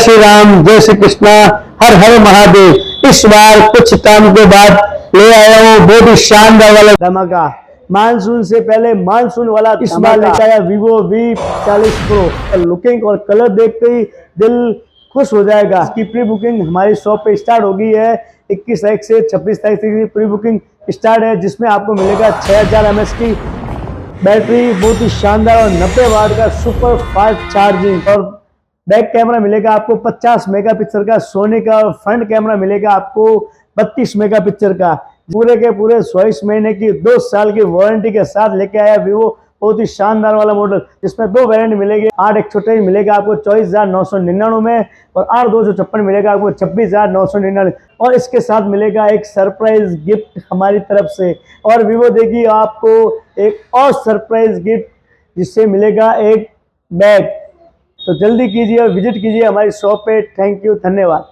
श्री राम, जय श्री कृष्णा, हर हर महादेव। इस बार कुछ टाइम के बाद ले आया हूँ बहुत ही शानदार वाला धमाका। मानसून से पहले मानसून वाला इस बार लेकर आया Vivo V40 Pro। लुकिंग और कलर देखते ही दिल खुश हो जाएगा। इसकी प्री बुकिंग हमारी शॉप पे स्टार्ट हो गई है। 21 तारीख से 26 तारीख तक की प्री बुकिंग स्टार्ट है, जिसमें आपको मिलेगा 6000 mAh की बैटरी, बहुत ही शानदार और 90 वाट का सुपर फास्ट चार्जिंग, और बैक कैमरा मिलेगा आपको 50 मेगापिक्सल का सोनी का, और फ्रंट कैमरा मिलेगा आपको 32 मेगापिक्सल का। पूरे के पूरे 24 महीने की 2 साल की वारंटी के साथ लेके आया Vivo बहुत ही शानदार वाला मॉडल, जिसमें 2 वेरिएंट मिलेंगे। 8/128 मिलेगा आपको 24,999 में, और 8/256 मिलेगा आपको 26,999। और इसके साथ मिलेगा एक सरप्राइज गिफ्ट हमारी तरफ से। और Vivo देगी आपको एक और सरप्राइज गिफ्ट, जिससे मिलेगा एक बैग। तो जल्दी कीजिए और विजिट कीजिए हमारी शॉप पे। थैंक यू, धन्यवाद।